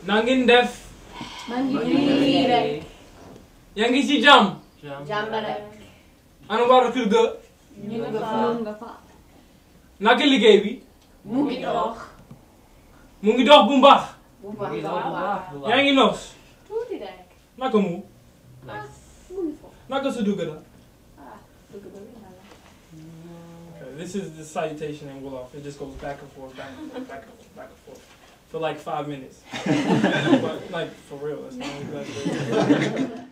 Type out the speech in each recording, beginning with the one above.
Nangin def. Mangi. Yang ngi ci jam. Jambare. Ana waru kër ga. Ñu nga fa. Naka liggéey bi. Mu ngi dox. Mu ngi dox bu mbaax. Bu baax. Yaa ngi noos. Tuuti rek. Naka mu. Mu ngi foofu. Naka sa dugg na. Dëgg la wala. Okay, this is the salutation in Wolof. It just goes back and forth, back and forth, back and forth, back and forth. For like 5 minutes. But like for real, it's not exaggerating.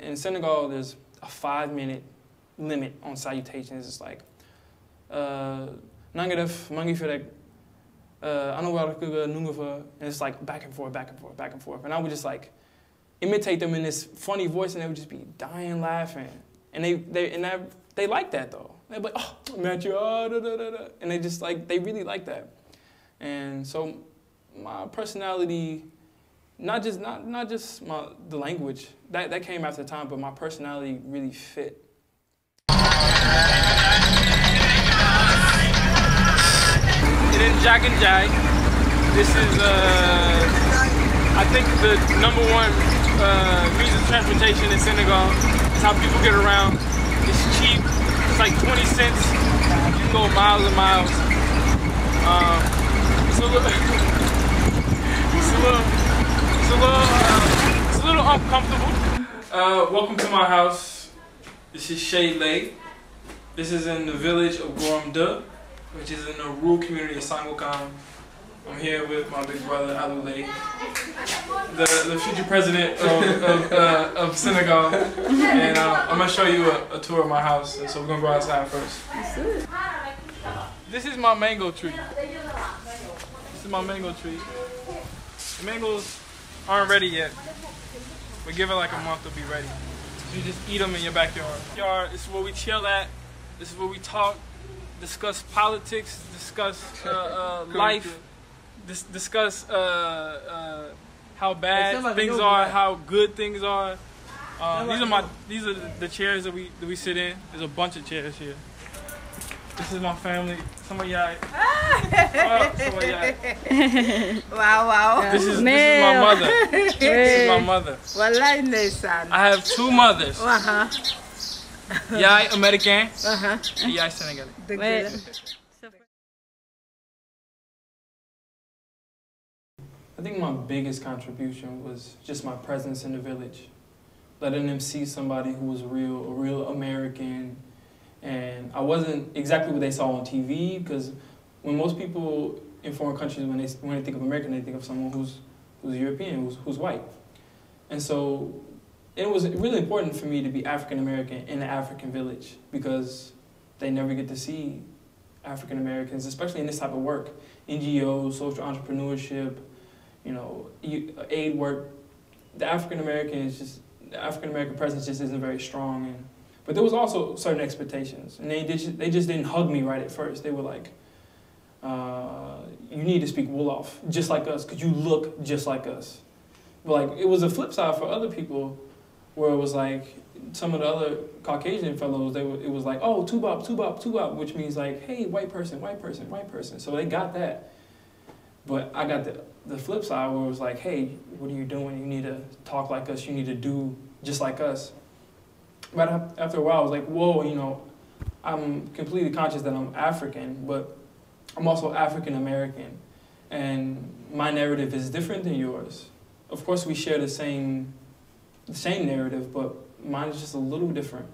In Senegal, there's a 5-minute limit on salutations. It's like, nanga def, mangi fi rek, ana war kuga nunga fa, and it's like back and forth, back and forth, back and forth. And I would just like imitate them in this funny voice, and they would just be dying laughing. And they like that though. They'd be like, oh, Matthew, oh, da, da, da, da. And they just like, they really like that. And so my personality, not just the language, that came after time, but my personality really fit. It is Jack and Jai. This is, I think, the #1 means of transportation in Senegal. It's how people get around. It's cheap. It's like 20 cents. You can go miles and miles. It's a little uncomfortable. Welcome to my house. This is Shade Lake. This is in the village of Goramda, which is in the rural community of Sangokam. I'm here with my big brother, Alou, the future president of Senegal. And I'm going to show you a tour of my house. So we're going to go outside first. This is my mango tree. This is my mango tree. The mangoes aren't ready yet. We give it like a month to be ready. You just eat them in your backyard. This is where we chill at. This is where we talk, discuss politics, discuss life, discuss how bad things are, how good things are. These are the chairs that we sit in. There's a bunch of chairs here. This is my family. Some of y'all. Wow. This is my mother. This is my mother. I have 2 mothers. Yai American. Yai Senegalese. I think my biggest contribution was just my presence in the village. Letting them see somebody who was a real American. And I wasn't exactly what they saw on TV, because when most people in foreign countries, when they think of American, they think of someone who's European, who's white. And so it was really important for me to be African American in an African village, because they never get to see African Americans, especially in this type of work, NGOs, social entrepreneurship, aid work. The African American presence just isn't very strong. But there was also certain expectations, and they just didn't hug me right at first. They were like, you need to speak Wolof just like us, because you look just like us. But like, it was a flip side for other people, where it was like, some of the other Caucasian fellows, it was like, oh, Tubop, Tubop, Tubop, which means like, hey, white person, white person, white person. So they got that. But I got the flip side, where it was like, hey, what are you doing? You need to talk like us. You need to do just like us. But after a while, I was like, whoa, I'm completely conscious that I'm African, but I'm also African American. And my narrative is different than yours. Of course, we share the same narrative, but mine is just a little different.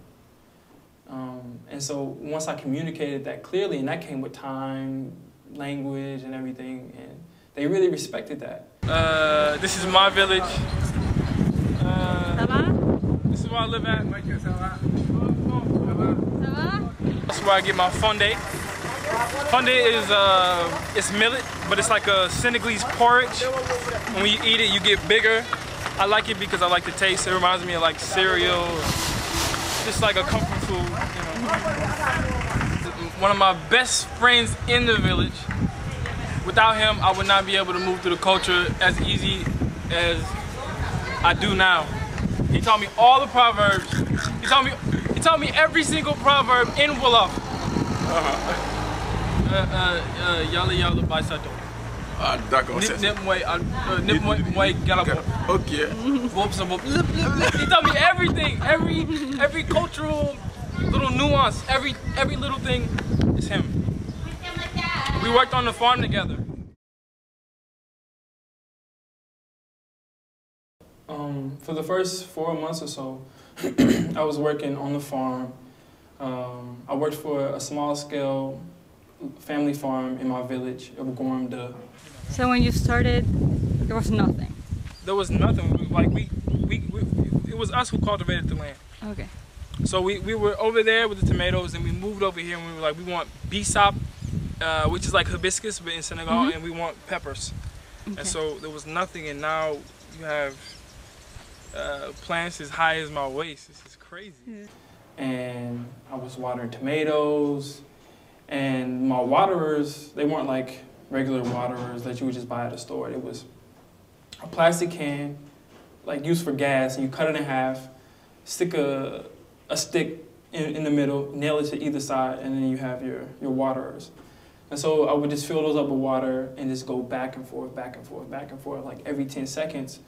And so once I communicated that clearly, and that came with time, language, and everything, and they really respected that. This is my village. This is where I live at. This is where I get my fondé. Fondé is it's millet, but it's like a Senegalese porridge. When you eat it, you get bigger. I like it because I like the taste. It reminds me of like cereal, just like a comfort food. One of my best friends in the village. Without him, I would not be able to move through the culture as easy as I do now. He taught me all the proverbs. He taught me every single proverb in Wolof. Yalla Baisato. Ah, d'accord. Nip Moi Galabo. Ok. He taught me everything, every cultural little nuance, every little thing is him. We worked on the farm together. For the first 4 months or so, I was working on the farm. I worked for a small-scale family farm in my village, Gormda. So when you started, there was nothing? There was nothing. Like it was us who cultivated the land. Okay. So we were over there with the tomatoes, and we moved over here, and we were like, we want bisap, which is like hibiscus, but in Senegal, and we want peppers. Okay. And so there was nothing, and now you have plants as high as my waist. This is crazy. And I was watering tomatoes, and my waterers, they weren't like regular waterers that you would just buy at a store. It was a plastic can, like used for gas, and you cut it in half, stick a stick in the middle, nail it to either side, and then you have your waterers. And so I would just fill those up with water and just go back and forth, back and forth, back and forth, like every 10 seconds.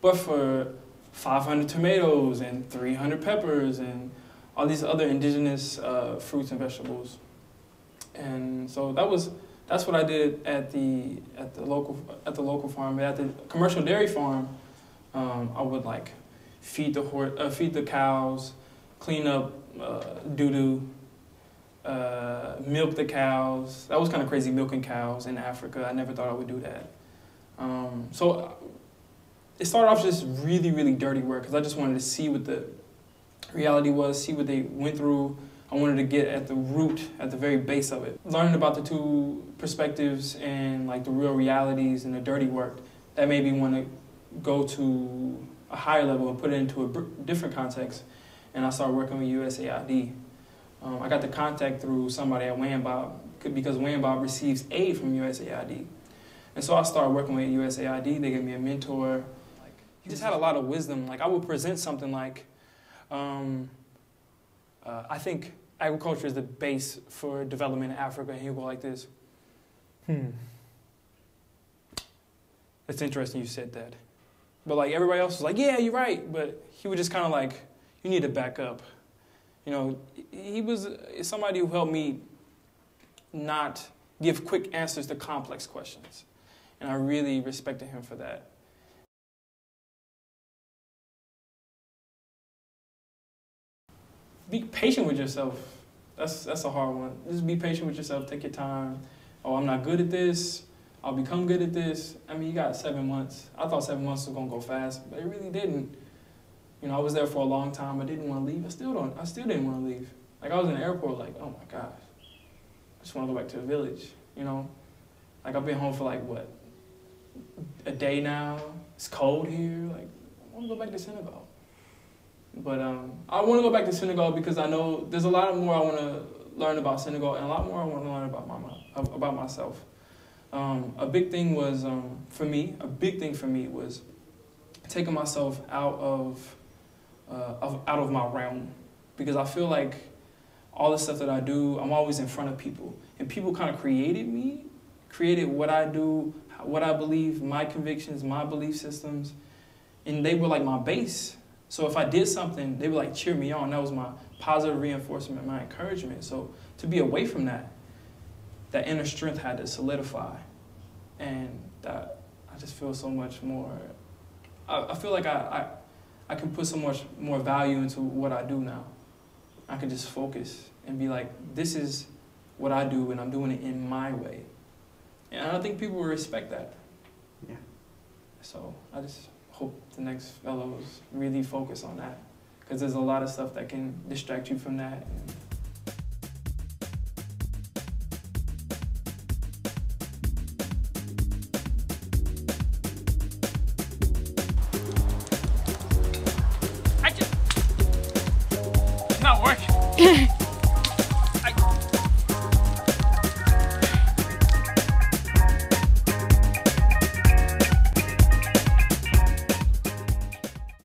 But for 500 tomatoes and 300 peppers and all these other indigenous fruits and vegetables. And so that's what I did at the local farm. But at the commercial dairy farm, I would like feed the cows, clean up doo-doo, milk the cows. That was kind of crazy, milking cows in Africa. I never thought I would do that. So it started off just really, really dirty work because I just wanted to see what the reality was, see what they went through. I wanted to get at the root, at the very base of it. Learning about the two perspectives and like the real realities and the dirty work, that made me want to go to a higher level and put it into a different context. And I started working with USAID. I got the contact through somebody at WAMBOB because WAMBOB receives aid from USAID. And so I started working with USAID. They gave me a mentor. He just had a lot of wisdom. Like I would present something like, I think agriculture is the base for development in Africa, and he'll go like this. It's interesting you said that. But like everybody else was like, yeah, you're right. But he would just kind of like, you need to back up. You know, he was somebody who helped me not give quick answers to complex questions. And I really respected him for that. Be patient with yourself. That's a hard one. Just be patient with yourself. Take your time. Oh, I'm not good at this. I'll become good at this. I mean, you got 7 months. I thought 7 months was gonna go fast, but it really didn't. You know, I was there for a long time. I didn't want to leave. I still didn't want to leave. Like I was in the airport, like, oh my gosh, I just want to go back to the village. You know, like I've been home for like what, a day now. It's cold here. Like I want to go back to Senegal. But I want to go back to Senegal because I know there's a lot more I want to learn about Senegal and a lot more I want to learn about myself. A big thing was for me was taking myself out of my realm, because I feel like all the stuff that I do, I'm always in front of people, and people kind of created what I do, what I believe, my convictions, my belief systems, and they were like my base. So if I did something, they would like cheer me on. That was my positive reinforcement, my encouragement. So to be away from that inner strength had to solidify. And that I just feel so much more, I feel like I can put so much more value into what I do now. I can just focus and be like, this is what I do and I'm doing it in my way. And I don't think people will respect that. Yeah. So I just hope the next fellows really focus on that, because there's a lot of stuff that can distract you from that. It's not working.